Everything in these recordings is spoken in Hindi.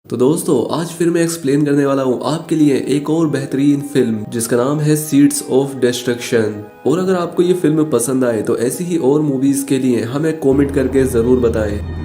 तो दोस्तों आज फिर मैं एक्सप्लेन करने वाला हूँ आपके लिए एक और बेहतरीन फिल्म जिसका नाम है सीड्स ऑफ डिस्ट्रक्शन। और अगर आपको ये फिल्म पसंद आए तो ऐसी ही और मूवीज के लिए हमें कमेंट करके जरूर बताएं।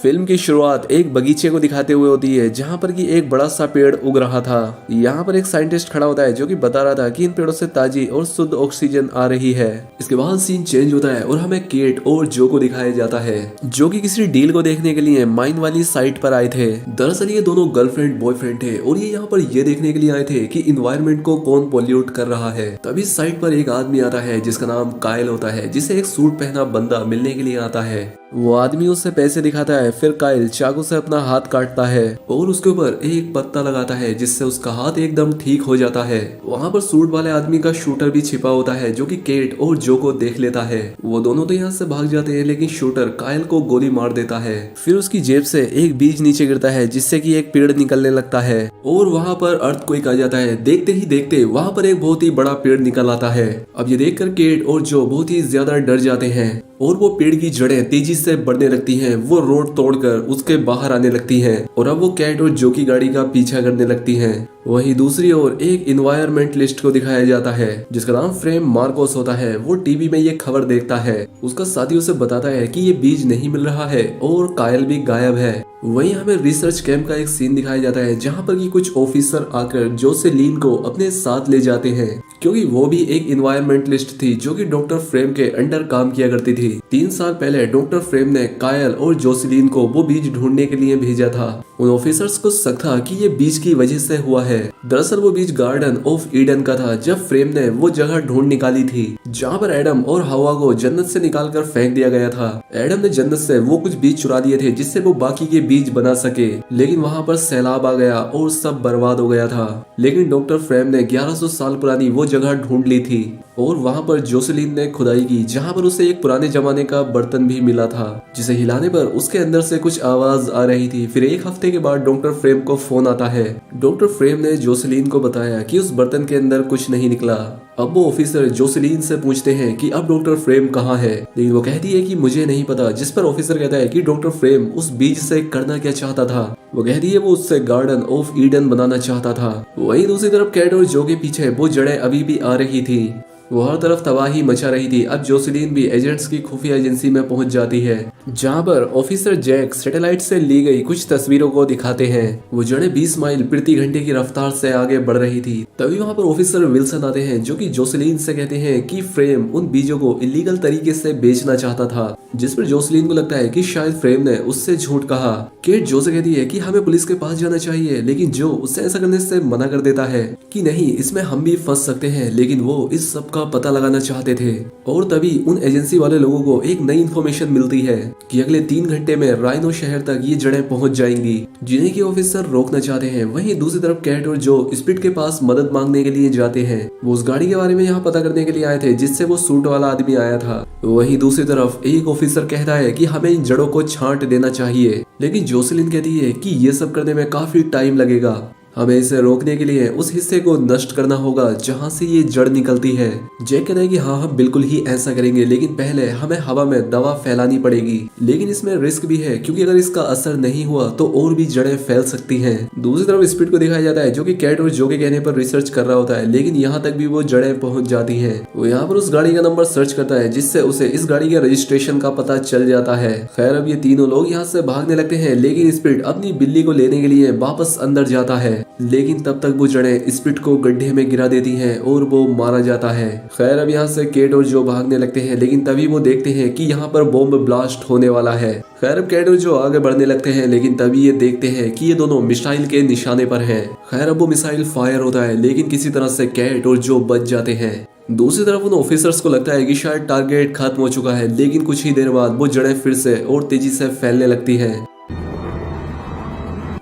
फिल्म की शुरुआत एक बगीचे को दिखाते हुए होती है जहाँ पर कि एक बड़ा सा पेड़ उग रहा था। यहाँ पर एक साइंटिस्ट खड़ा होता है जो कि बता रहा था कि इन पेड़ों से ताजी और शुद्ध ऑक्सीजन आ रही है। इसके बाद सीन चेंज होता है और हमें केट और जो को दिखाया जाता है जो कि किसी डील को देखने के लिए माइन वाली साइट पर आए थे। दरअसल ये दोनों गर्लफ्रेंड बॉयफ्रेंड थे और ये यहाँ पर ये देखने के लिए आए थे कि इन्वायरमेंट को कौन पॉल्यूट कर रहा है। तभी साइट पर एक आदमी आता है जिसका नाम कायल होता है, जिसे एक सूट पहना बंदा मिलने के लिए आता है। वो आदमी उससे पैसे दिखाता है, फिर कायल चाकू से अपना हाथ काटता है और उसके ऊपर एक पत्ता लगाता है जिससे उसका हाथ एकदम ठीक हो जाता है। वहाँ पर सूट वाले आदमी का शूटर भी छिपा होता है जो कि केट और जो को देख लेता है। वो दोनों तो यहाँ से भाग जाते हैं लेकिन शूटर कायल को गोली मार देता है। फिर उसकी जेब से एक बीज नीचे गिरता है जिससे कि एक पेड़ निकलने लगता है और वहाँ पर अर्थक्वेक आ जाता है। देखते ही देखते वहाँ पर एक बहुत ही बड़ा पेड़ निकल आता है। अब ये देखकर केट और जो बहुत ही ज्यादा डर जाते हैं और वो पेड़ की जड़ें तेजी से बढ़ने लगती हैं। वो रोड तोड़कर उसके बाहर आने लगती हैं और अब वो कैट और जो की गाड़ी का पीछा करने लगती हैं। वहीं दूसरी ओर एक इन्वायरमेंटलिस्ट को दिखाया जाता है जिसका नाम फ्रेम मार्कोस होता है। वो टीवी में ये खबर देखता है, उसका साथी उसे बताता है कि ये बीज नहीं मिल रहा है और कायल भी गायब है। वहीं हमें रिसर्च कैंप का एक सीन दिखाया जाता है जहाँ पर कि कुछ ऑफिसर आकर जोसेलीन को अपने साथ ले जाते हैं क्योंकि वो भी एक इन्वायरमेंटलिस्ट थी जो कि डॉक्टर फ्रेम के अंडर काम किया करती थी। 3 साल पहले डॉक्टर फ्रेम ने कायल और जोसेलीन को वो बीज ढूंढने के लिए भेजा था। उन ऑफिसर्स को शक था कि ये बीज की वजह से हुआ है। दरअसल वो बीज गार्डन ऑफ ईडन का था जब फ्रेम ने वो जगह ढूंढ निकाली थी जहाँ पर एडम और हवा को जन्नत से निकाल कर फेंक दिया गया था। एडम ने जन्नत से वो कुछ बीज चुरा लिए थे जिससे वो बाकी के बीज बना सके, लेकिन वहाँ पर सैलाब आ गया और सब बर्बाद हो गया था। लेकिन डॉक्टर फ्रेम ने 1100 साल पुरानी वो जगह ढूंढ ली थी और वहाँ पर जोसेलीन ने खुदाई की जहाँ पर उसे एक पुराने जमाने का बर्तन भी मिला था जिसे हिलाने पर उसके अंदर से कुछ आवाज आ रही थी। फिर एक हफ्ते के बाद डॉक्टर फ्रेम को फोन आता है। डॉक्टर फ्रेम ने जोसेलीन को बताया कि उस बर्तन के अंदर कुछ नहीं निकला। अब वो ऑफिसर जोसेलीन से पूछते हैं कि अब डॉक्टर फ्रेम कहाँ है, लेकिन वो कहती है कि मुझे नहीं पता। जिस पर ऑफिसर कहता है कि डॉक्टर फ्रेम उस बीज से करना क्या चाहता था। वो कहती है वो उससे गार्डन ऑफ ईडन बनाना चाहता था। वहीं दूसरी तरफ कैट और जो के पीछे वो जड़ें अभी भी आ रही थी। वो हर तरफ तबाही मचा रही थी। अब जोसेलीन भी एजेंट्स की खुफिया एजेंसी में पहुंच जाती है जहां पर ऑफिसर जैक सैटेलाइट से ली गई कुछ तस्वीरों को दिखाते हैं। वो जड़ें 20 माइल प्रति घंटे की रफ्तार से आगे बढ़ रही थी। तभी वहां पर ऑफिसर विल्सन आते हैं जो कि जोसेलीन से कहते हैं कि फ्रेम उन बीजों को इलीगल तरीके से बेचना चाहता था, जिस पर जोसेलीन को लगता है कि शायद फ्रेम ने उससे झूठ कहा। केट जो से कहती है कि हमें पुलिस के पास जाना चाहिए, लेकिन जो उससे ऐसा करने से मना कर देता है कि नहीं, इसमें हम भी फंस सकते हैं। लेकिन वो इस सब का पता लगाना चाहते थे और तभी उन एजेंसी वाले लोगों को एक नई इन्फॉर्मेशन मिलती है कि अगले 3 घंटे में राइनो शहर तक ये जड़ें पहुंच जाएंगी, जिन्हें की ऑफिसर रोकना चाहते हैं। वहीं दूसरी तरफ कैट और जो स्पीड के पास मदद मांगने के लिए जाते हैं। वो उस गाड़ी के बारे में यहाँ पता करने के लिए आए थे जिससे वो सूट वाला आदमी आया था। वहीं दूसरी तरफ एक ऑफिसर कहता है कि हमें इन जड़ों को छांट देना चाहिए, लेकिन जोसेलीन कहती है कि ये सब करने में काफी टाइम लगेगा। हमें इसे रोकने के लिए उस हिस्से को नष्ट करना होगा जहां से ये जड़ निकलती है। जैक कहता है कि हाँ हम बिल्कुल ही ऐसा करेंगे, लेकिन पहले हमें हवा में दवा फैलानी पड़ेगी। लेकिन इसमें रिस्क भी है क्योंकि अगर इसका असर नहीं हुआ तो और भी जड़ें फैल सकती हैं। दूसरी तरफ स्पीड को दिखाया जाता है जो कि कैट और जो के कहने पर रिसर्च कर रहा होता है, लेकिन यहाँ तक भी वो जड़ें पहुंच जाती है। वो यहाँ पर उस गाड़ी का नंबर सर्च करता है जिससे उसे इस गाड़ी के रजिस्ट्रेशन का पता चल जाता है। खैर अब ये तीनों लोग यहाँ से भागने लगते हैं, लेकिन स्पीड अपनी बिल्ली को लेने के लिए वापस अंदर जाता है, लेकिन तब तक वो जड़ें स्पीड को गड्ढे में गिरा देती हैं और वो मारा जाता है। खैर अब यहाँ से केट और जो भागने लगते हैं, लेकिन तभी वो देखते हैं कि यहाँ पर बॉम्ब ब्लास्ट होने वाला है। खैर अब कैट और जो आगे बढ़ने लगते हैं, लेकिन तभी ये देखते हैं कि ये दोनों मिसाइल के निशाने पर हैं। खैर अब वो मिसाइल फायर होता है, लेकिन किसी तरह से कैट और जो बच जाते हैं। दूसरी तरफ उन ऑफिसर्स को लगता है कि शायद टारगेट खत्म हो चुका है, लेकिन कुछ ही देर बाद वो जड़ें फिर से और तेजी से फैलने लगती हैं।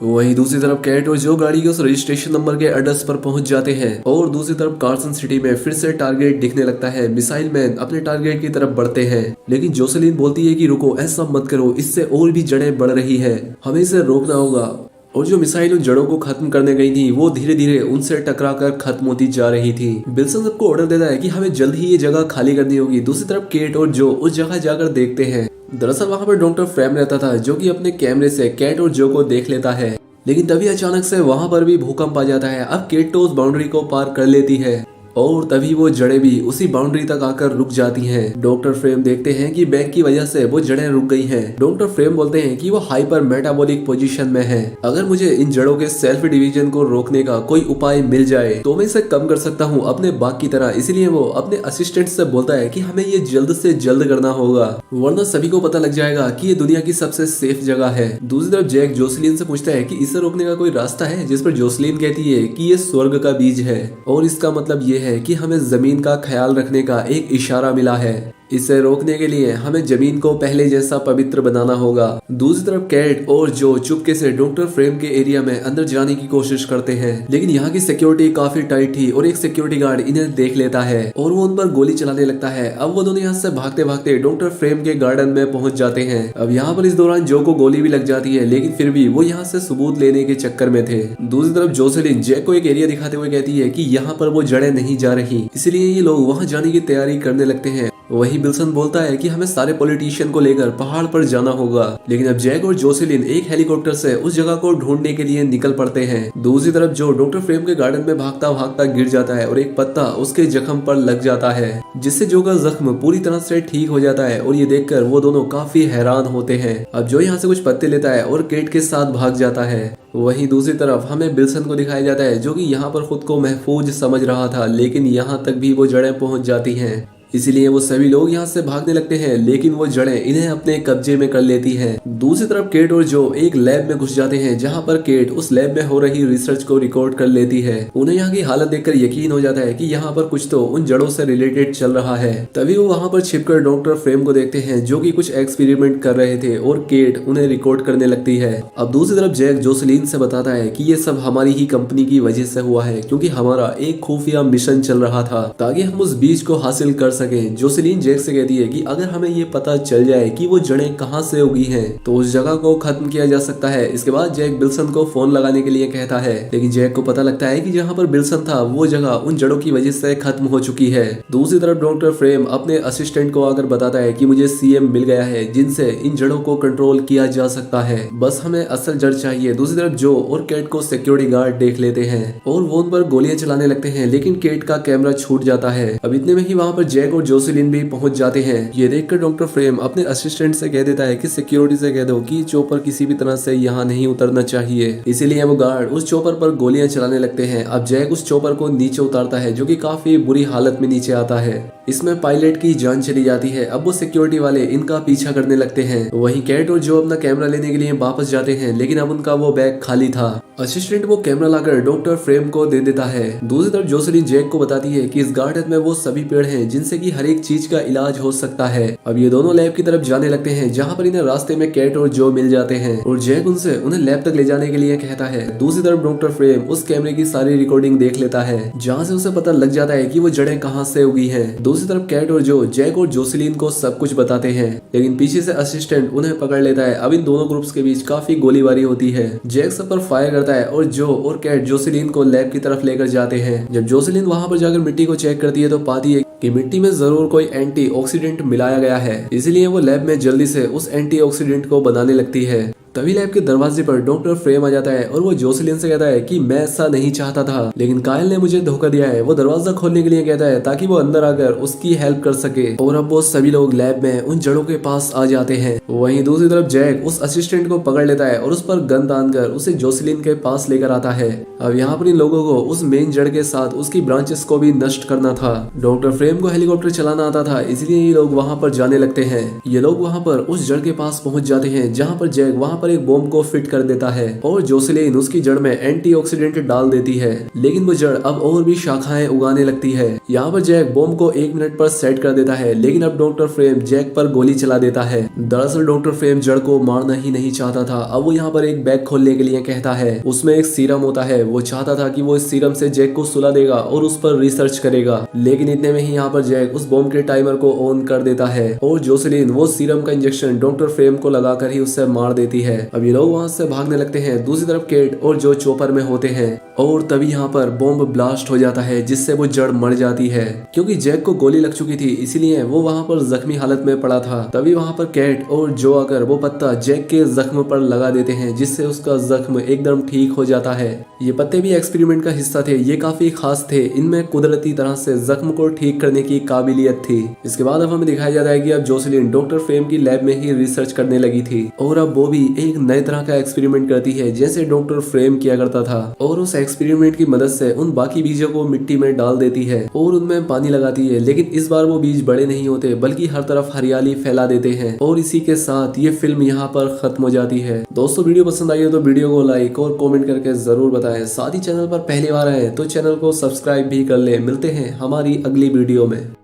वहीं दूसरी तरफ कैट और जो गाड़ी के उस रजिस्ट्रेशन नंबर के एड्रेस पर पहुंच जाते हैं और दूसरी तरफ कार्सन सिटी में फिर से टारगेट दिखने लगता है। मिसाइल मैन अपने टारगेट की तरफ बढ़ते हैं, लेकिन जोसेलीन बोलती है कि रुको, ऐसा मत करो, इससे और भी जड़ें बढ़ रही है, हमें इसे रोकना होगा। और जो मिसाइल उन जड़ों को खत्म करने गई थी वो धीरे धीरे उनसे टकराकर खत्म होती जा रही थी। विल्सन सबको ऑर्डर देता है कि हमें जल्द ही ये जगह खाली करनी होगी। दूसरी तरफ केट और जो उस जगह जाकर देखते हैं। दरअसल वहाँ पर डॉक्टर फ्रेम रहता था जो कि अपने कैमरे से केट और जो को देख लेता है, लेकिन तभी अचानक से वहाँ पर भी भूकंप आ जाता है। अब केट तो उस बाउंड्री को पार कर लेती है और तभी वो जड़ें भी उसी बाउंड्री तक आकर रुक जाती हैं। डॉक्टर फ्रेम देखते हैं कि बैग की वजह से वो जड़ें रुक गई हैं। डॉक्टर फ्रेम बोलते हैं कि वो हाइपर मेटाबॉलिक पोजीशन में है। अगर मुझे इन जड़ों के सेल्फ डिवीजन को रोकने का कोई उपाय मिल जाए तो मैं इसे कम कर सकता हूँ अपने बाग की तरह। इसलिए वो अपने असिस्टेंट से बोलता है कि हमें ये जल्द से जल्द करना होगा, वरना सभी को पता लग जाएगा कि ये दुनिया की सबसे सेफ जगह है। दूसरी तरफ जैक जोसेलिन से पूछता है कि इसे रोकने का कोई रास्ता है, जिस पर जोसेलिन कहती है कि ये स्वर्ग का बीज है और इसका मतलब ये है कि हमें जमीन का ख्याल रखने का एक इशारा मिला है। इसे रोकने के लिए हमें जमीन को पहले जैसा पवित्र बनाना होगा। दूसरी तरफ कैट और जो चुपके से डॉक्टर फ्रेम के एरिया में अंदर जाने की कोशिश करते हैं, लेकिन यहाँ की सिक्योरिटी काफी टाइट थी और एक सिक्योरिटी गार्ड इन्हें देख लेता है और वो उन पर गोली चलाने लगता है। अब वो दोनों यहाँ से भागते भागते डॉक्टर फ्रेम के गार्डन में पहुंच जाते हैं। अब यहाँ पर इस दौरान जो को गोली भी लग जाती है, लेकिन फिर भी वो यहाँ से सबूत लेने के चक्कर में थे। दूसरी तरफ जोसेलिन जैक को एक एरिया दिखाते हुए कहती है कि यहाँ पर वो जड़ें नहीं जा रही, इसलिए ये लोग वहाँ जाने की तैयारी करने लगते हैं। वही विल्सन बोलता है कि हमें सारे पॉलिटिशियन को लेकर पहाड़ पर जाना होगा, लेकिन अब जैक और जोसेलिन एक हेलीकॉप्टर से उस जगह को ढूंढने के लिए निकल पड़ते हैं। दूसरी तरफ जो डॉक्टर फ्रेम के गार्डन में भागता भागता गिर जाता है और एक पत्ता उसके जख्म पर लग जाता है, जिससे जो का जख्म पूरी तरह से ठीक हो जाता है और ये देखकर वो दोनों काफी हैरान होते हैं। अब जो यहाँ से कुछ पत्ते लेता है और केट के साथ भाग जाता है। वहीं दूसरी तरफ हमें विल्सन को दिखाया जाता है जो कि यहाँ पर खुद को महफूज समझ रहा था, लेकिन यहाँ तक भी वो जड़ें पहुंच जाती हैं। इसीलिए वो सभी लोग यहाँ से भागने लगते हैं, लेकिन वो जड़ें इन्हें अपने कब्जे में कर लेती हैं। दूसरी तरफ केट और जो एक लैब में घुस जाते हैं, जहाँ पर केट उस लैब में हो रही रिसर्च को रिकॉर्ड कर लेती है। उन्हें यहाँ की हालत देखकर यकीन हो जाता है कि यहाँ पर कुछ तो उन जड़ों से रिलेटेड चल रहा है। तभी वो वहाँ पर छिपकर डॉक्टर फ्रेम को देखते हैं जो कि कुछ एक्सपेरिमेंट कर रहे थे और केट उन्हें रिकॉर्ड करने लगती है। अब दूसरी तरफ जैक जोसेलिन से बताता है कि ये सब हमारी ही कंपनी की वजह से हुआ है, क्योंकि हमारा एक खुफिया मिशन चल रहा था ताकि हम उस बीज को हासिल कर सकें। जोसेलिन जैक से कहती है कि अगर हमें ये पता चल जाए कि वो जड़ें कहाँ से उगी हैं, तो उस जगह को खत्म किया जा सकता है। इसके बाद जैक विल्सन को फोन लगाने के लिए कहता है, लेकिन जैक को पता लगता है कि जहाँ पर विल्सन था वो जगह उन जड़ों की वजह से खत्म हो चुकी है। दूसरी तरफ डॉक्टर फ्रेम अपने असिस्टेंट को आकर बताता है कि मुझे सीएम मिल गया है जिनसे इन जड़ों को कंट्रोल किया जा सकता है, बस हमें असल जड़ चाहिए। दूसरी तरफ जो और केट को सिक्योरिटी गार्ड देख लेते हैं और वो उन पर गोलियां चलाने लगते हैं, लेकिन केट का कैमरा छूट जाता है। अब इतने में ही वहाँ पर जैक और जोसेलिन भी पहुंच जाते हैं। ये देखकर डॉक्टर फ्रेम अपने असिस्टेंट से कह देता है कि सिक्योरिटी से कह दो कि चोपर किसी भी तरह से यहाँ नहीं उतरना चाहिए। इसीलिए वो गार्ड उस चोपर पर गोलियां चलाने लगते हैं। अब जैक उस चोपर को नीचे उतारता है जो कि काफी बुरी हालत में नीचे आता है। इसमें पायलट की जान चली जाती है। अब वो सिक्योरिटी वाले इनका पीछा करने लगते हैं। वहीं कैट और जो अपना कैमरा लेने के लिए वापस जाते हैं, लेकिन अब उनका वो बैग खाली था। असिस्टेंट वो कैमरा लाकर डॉक्टर फ्रेम को दे देता है। दूसरी तरफ जोसेलिन जैक को बताती है कि इस गार्डन में वो सभी पेड़ हैं जिनसे कि हर एक चीज का इलाज हो सकता है। अब ये दोनों लैब की तरफ जाने लगते हैं, जहाँ पर इन्हें रास्ते में कैट और जो मिल जाते हैं और जैक उनसे उन्हें लैब तक ले जाने के लिए कहता है। दूसरी तरफ डॉक्टर फ्रेम उस कैमरे की सारी रिकॉर्डिंग देख लेता है, जहाँ से उसे पता लग जाता है कि वो जड़ें कहाँ से उगी हैं। दूसरी तरफ कैट और जो जैक और जोसेलिन को सब कुछ बताते हैं, लेकिन पीछे से असिस्टेंट उन्हें पकड़ लेता है। अब इन दोनों ग्रुप्स के बीच काफी गोलीबारी होती है। जैक सब पर फायर करता है और जो और कैट जोसेलिन को लैब की तरफ लेकर जाते हैं। जब जोसेलिन वहाँ पर जाकर मिट्टी को चेक करती है तो पाती है कि मिट्टी में जरूर कोई एंटीऑक्सीडेंट मिलाया गया है, इसलिए वो लैब में जल्दी से उस एंटीऑक्सीडेंट को बनाने लगती है। तभी लैब के दरवाजे पर डॉक्टर फ्रेम आ जाता है और वो जोसेलिन से कहता है कि मैं ऐसा नहीं चाहता था, लेकिन कायल ने मुझे धोखा दिया है। वो दरवाजा खोलने के लिए कहता है ताकि वो अंदर आकर उसकी हेल्प कर सके और अब वो सभी लोग लैब में उन जड़ों के पास आ जाते हैं। वहीं दूसरी तरफ जैक उस असिस्टेंट को पकड़ लेता है और उस पर गन तानकर उसे जोसेलिन के पास लेकर आता है। अब यहाँ पर इन लोगों को उस मेन जड़ के साथ उसकी ब्रांचेस को भी नष्ट करना था। डॉक्टर फ्रेम को हेलीकॉप्टर चलाना आता था, इसलिए ये लोग वहाँ पर जाने लगते हैं। ये लोग वहाँ पर उस जड़ के पास पहुंच जाते हैं, जहाँ पर जैक वहाँ पर एक बॉम्ब को फिट कर देता है और जोसेलिन उसकी जड़ में एंटीऑक्सीडेंट डाल देती है, लेकिन वो जड़ अब और भी शाखाएं उगाने लगती है। यहाँ पर जैक बॉम्ब को 1 मिनट पर सेट कर देता है, लेकिन अब डॉक्टर फ्रेम जैक पर गोली चला देता है। दरअसल डॉक्टर फ्रेम जड़ को मारना ही नहीं चाहता था। अब वो यहाँ पर एक बैग खोलने के लिए कहता है, उसमें एक सीरम होता है। वो चाहता था कि वो इस सीरम से जैक को सुला देगा और उस पर रिसर्च करेगा, लेकिन इतने में ही यहाँ पर जैक उस बॉम्ब के टाइमर को ऑन कर देता है और जोसेलिन वो सीरम का इंजेक्शन डॉक्टर फ्रेम को लगाकर ही उससे मार देती है। है। अब ये लोग वहाँ से भागने लगते हैं। दूसरी तरफ केट और जो चॉपर में होते हैं और तभी यहाँ पर बॉम्ब ब्लास्ट हो जाता है जिससे वो जड़ मर जाती है। क्योंकि जैक को गोली लग चुकी थी इसीलिए वो वहाँ पर जख्मी हालत में पड़ा था। तभी वहाँ पर कैट और जो आकर वो पत्ता जैक के जख्म पर लगा देते हैं जिससे उसका जख्म एकदम ठीक हो जाता है। ये पत्ते भी एक्सपेरिमेंट का हिस्सा थे। ये काफी खास थे। इनमें कुदरती तरह से जख्म को ठीक करने की काबिलियत थी। इसके बाद अब हमें दिखाया जाता है कि अब जोसेलिन डॉक्टर फ्रेम की लैब में ही रिसर्च करने लगी थी और अब वो भी एक नए तरह का एक्सपेरिमेंट करती है जैसे डॉक्टर फ्रेम किया करता था और उस एक्सपेरिमेंट की मदद से उन बाकी बीजों को मिट्टी में डाल देती है और उनमें पानी लगाती है। लेकिन इस बार वो बीज बड़े नहीं होते बल्कि हर तरफ हरियाली फैला देते हैं। और इसी के साथ ये फिल्म यहाँ पर खत्म हो जाती है। दोस्तों वीडियो पसंद आई हो तो वीडियो को लाइक और कमेंट करके जरूर बताएं। साथ ही चैनल पर पहली बार आए तो चैनल को सब्सक्राइब भी कर ले। मिलते हैं हमारी अगली वीडियो में।